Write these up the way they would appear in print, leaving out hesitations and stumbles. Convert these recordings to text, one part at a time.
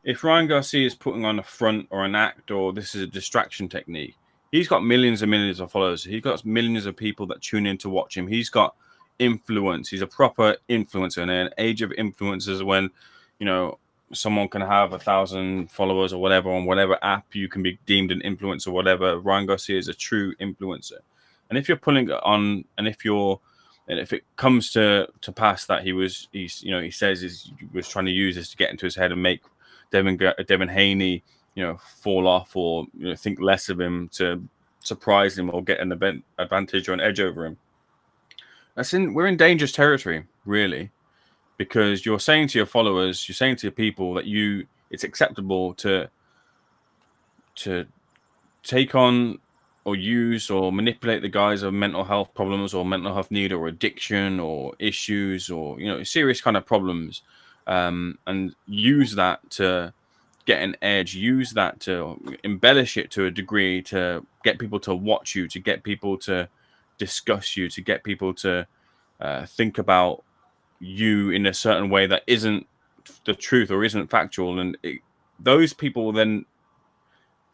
if Ryan Garcia is putting on a front or an act, or this is a distraction technique, he's got millions and millions of followers. He's got millions of people that tune in to watch him. He's got influence. He's a proper influencer in an age of influencers when, someone can have 1,000 followers or whatever on whatever app you can be deemed an influencer or whatever. Ryan Garcia is a true influencer. And if you're pulling it on, and if it comes to pass that he says he was trying to use this to get into his head and make Devin Haney, fall off or think less of him to surprise him or get an advantage or an edge over him. We're in dangerous territory, really, because you're saying to your followers, you're saying to your people that it's acceptable to take on or use or manipulate the guise of mental health problems or mental health need or addiction or issues or serious kind of problems, and use that to get an edge, use that to embellish it to a degree, to get people to watch you, to get people to discuss you, to get people to think about you in a certain way that isn't the truth or isn't factual. And those people will then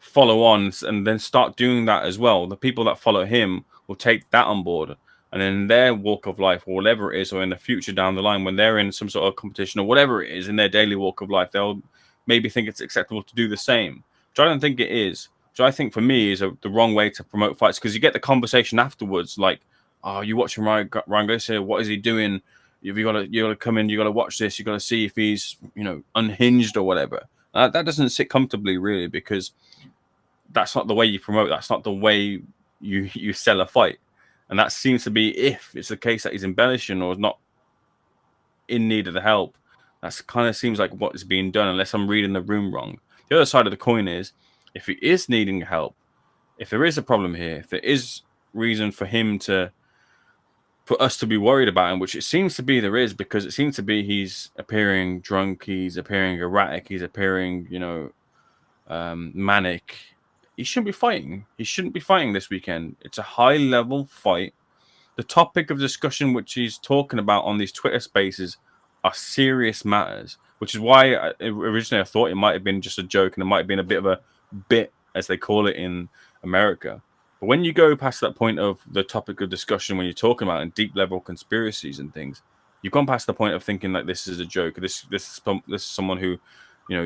follow on and then start doing that as well. The people that follow him will take that on board, and in their walk of life or whatever it is, or in the future down the line when they're in some sort of competition or whatever it is in their daily walk of life, they'll maybe think it's acceptable to do the same, which I don't think it is. Which I think for me is the wrong way to promote fights, because you get the conversation afterwards like, oh, you watching Ryan Garcia, what is he doing? You gotta come in, you gotta watch this, you gotta see if he's unhinged or whatever. That doesn't sit comfortably, really, because that's not the way you promote. That's not the way you sell a fight. And that seems to be, if it's the case that he's embellishing or not in need of the help, that kind of seems like what is being done, unless I'm reading the room wrong. The other side of the coin is, if he is needing help, if there is a problem here, if there is reason for him for us to be worried about him, which it seems to be there is, because it seems to be he's appearing drunk, he's appearing erratic, he's appearing, manic. He shouldn't be fighting. He shouldn't be fighting this weekend. It's a high-level fight. The topic of discussion which he's talking about on these Twitter spaces are serious matters, which is why originally I thought it might have been just a joke and it might have been a bit of a bit, as they call it in America. But when you go past that point of the topic of discussion, when you're talking about in deep level conspiracies and things, you've gone past the point of thinking like this is a joke. This is someone who,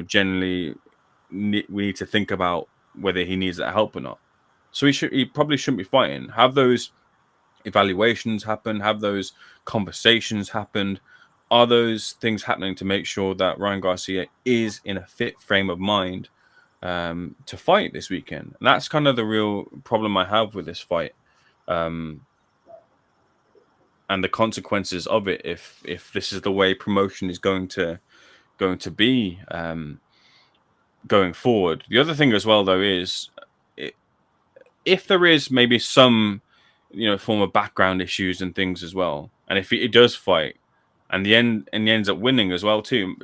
generally we need to think about whether he needs that help or not. So he probably shouldn't be fighting. Have those evaluations happen, have those conversations happen. Are those things happening to make sure that Ryan Garcia is in a fit frame of mind to fight this weekend? And that's kind of the real problem I have with this fight, and the consequences of it if this is the way promotion is going to be going forward. The other thing as well, though, is if there is maybe some form of background issues and things as well, and if he does fight and he ends up winning as well too,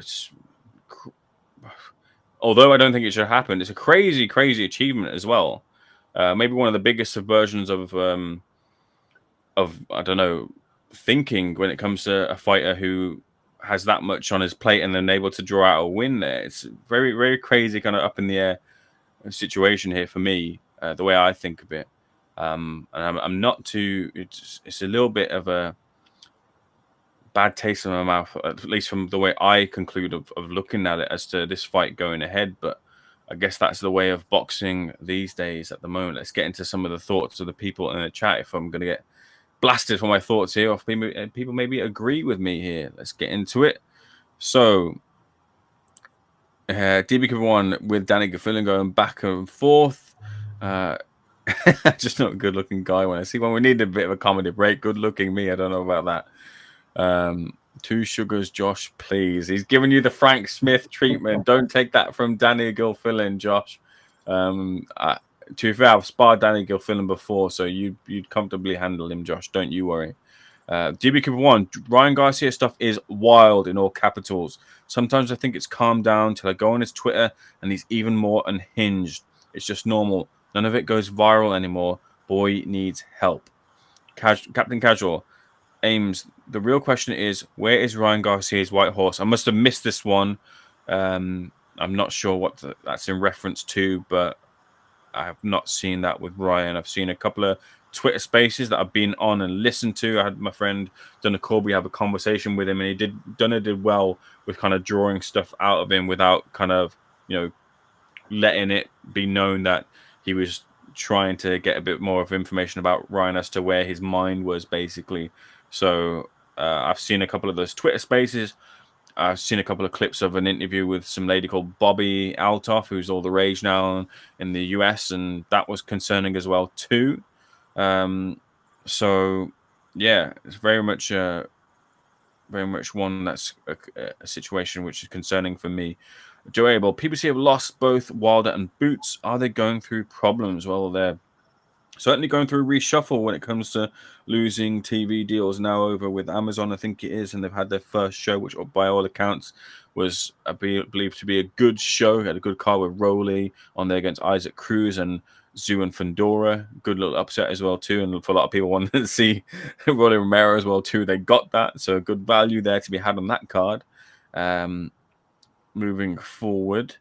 although I don't think it should happen, it's a crazy achievement as well. Maybe one of the biggest subversions of I don't know, thinking when it comes to a fighter who has that much on his plate and then able to draw out a win there. It's very, very crazy, kind of up in the air situation here for me, the way I think of it. And I'm not too. It's a little bit of a bad taste in my mouth, at least from the way I conclude of looking at it as to this fight going ahead. But I guess that's the way of boxing these days at the moment. Let's get into some of the thoughts of the people in the chat. If I'm going to get blasted for my thoughts here, or if people maybe agree with me here, let's get into it. So, DB1 with Danny Gaffilin going back and forth. Just not a good looking guy when I see one. We need a bit of a comedy break. Good looking me, I don't know about that. Two sugars, Josh, please. He's giving you the Frank Smith treatment. Don't take that from Danny Gilfillan, Josh. To be fair, I've sparred Danny Gilfillan before, so you'd comfortably handle him, Josh. Don't you worry. DB1, Ryan Garcia stuff is wild in all capitals. Sometimes I think it's calmed down till I go on his Twitter and he's even more unhinged. It's just normal. None of it goes viral anymore. Boy needs help. Captain Casual. Ames, the real question is, where is Ryan Garcia's white horse? I must have missed this one. I'm not sure what that's in reference to, but I have not seen that with Ryan. I've seen a couple of Twitter spaces that I've been on and listened to. I had my friend Donna Corby have a conversation with him, and Donna did well with kind of drawing stuff out of him without kind of, letting it be known that he was trying to get a bit more of information about Ryan as to where his mind was, basically. So I've seen a couple of those Twitter spaces. I've seen a couple of clips of an interview with some lady called Bobby Altoff, who's all the rage now in the US, and that was concerning as well too. So yeah, it's very much one that's a situation which is concerning for me. Joe Abel, PBC have lost both Wilder and Boots. Are they going through problems? Well, they're certainly going through a reshuffle when it comes to losing TV deals now over with Amazon, I think it is, and they've had their first show, which by all accounts was believed to be a good show. Had a good card with Rowley on there against Isaac Cruz and Zoo and Fandora. Good little upset as well too, and for a lot of people wanted to see Rolly Romero as well too. They got that, so good value there to be had on that card. Moving forward,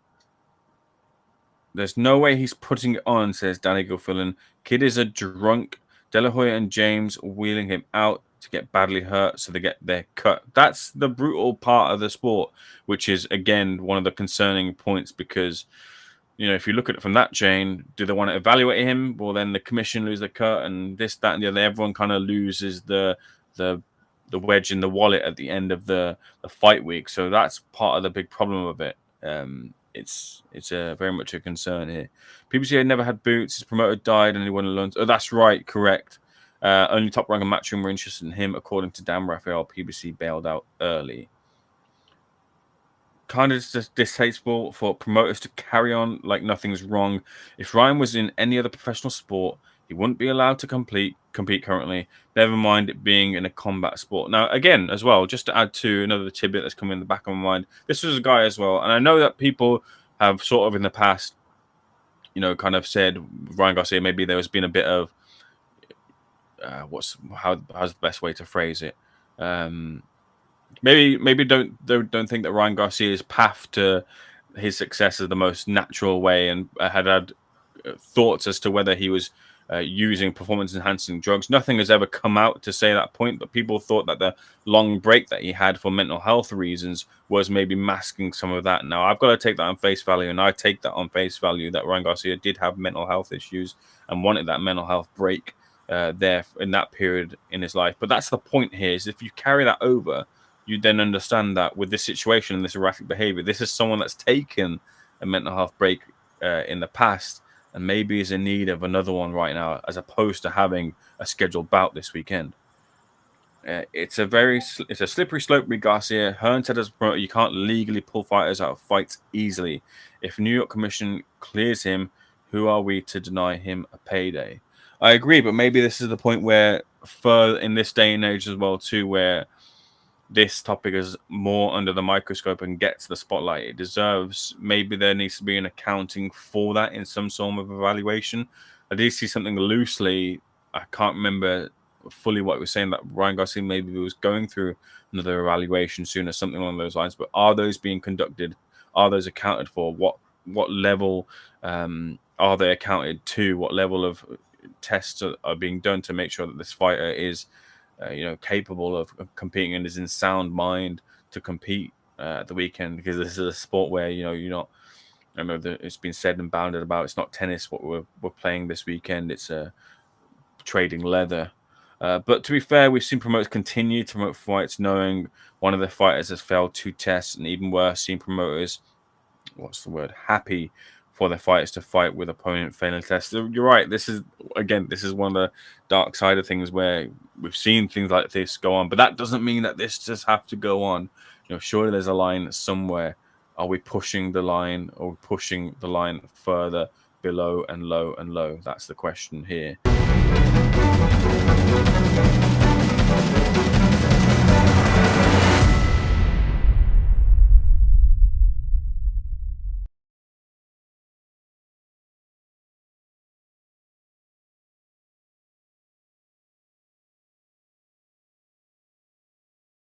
there's no way he's putting it on, says Danny Gilfillan. Kid is a drunk. De La Hoya and James wheeling him out to get badly hurt, so they get their cut. That's the brutal part of the sport, which is, again, one of the concerning points because, if you look at it from that chain, do they want to evaluate him? Well, then the commission lose the cut and this, that, and the other. Everyone kind of loses the wedge in the wallet at the end of the fight week. So that's part of the big problem of it. It's very much a concern here. PBC had never had Boots. His promoter died and he won alone. Oh, that's right. Correct. Only Top Rank and Matchroom were interested in him, according to Dan Raphael. PBC bailed out early. Kind of just distasteful for promoters to carry on like nothing's wrong. If Ryan was in any other professional sport, he wouldn't be allowed to compete currently. Never mind it being in a combat sport. Now, again, as well, just to add to another tidbit that's come in the back of my mind, this was a guy as well, and I know that people have sort of in the past, kind of said Ryan Garcia, maybe there has been a bit of how's the best way to phrase it? Maybe don't think that Ryan Garcia's path to his success is the most natural way, and had thoughts as to whether he was using performance-enhancing drugs. Nothing has ever come out to say that point, but people thought that the long break that he had for mental health reasons was maybe masking some of that. Now, I've got to take that on face value, and I take that on face value that Ryan Garcia did have mental health issues and wanted that mental health break there in that period in his life. But that's the point here, is if you carry that over, you then understand that with this situation and this erratic behavior, this is someone that's taken a mental health break in the past and maybe is in need of another one right now, as opposed to having a scheduled bout this weekend. It's a slippery slope with Garcia. Hearn said as a promoter, you can't legally pull fighters out of fights easily. If New York Commission clears him, who are we to deny him a payday? I agree, but maybe this is the point where, in this day and age as well too, where this topic is more under the microscope and gets the spotlight it deserves. Maybe there needs to be an accounting for that in some sort of evaluation. I did see something loosely. I can't remember fully what it was saying, that Ryan Garcia maybe was going through another evaluation soon or something along those lines. But are those being conducted? Are those accounted for? What level are they accounted to? What level of tests are being done to make sure that this fighter is capable of competing and is in sound mind to compete at the weekend? Because this is a sport where you're not. I know that it's been said and bounded about. It's not tennis what we're playing this weekend. It's trading leather. But to be fair, we've seen promoters continue to promote fights, knowing one of their fighters has failed 2 tests, and even worse, seeing promoters, happy for their fighters to fight with opponent failing tests. So you're right. This is one of the dark side of things where we've seen things like this go on, but that doesn't mean that this just have to go on. Surely there's a line somewhere. Are we pushing the line, or are we pushing the line further below and low and low? That's the question here.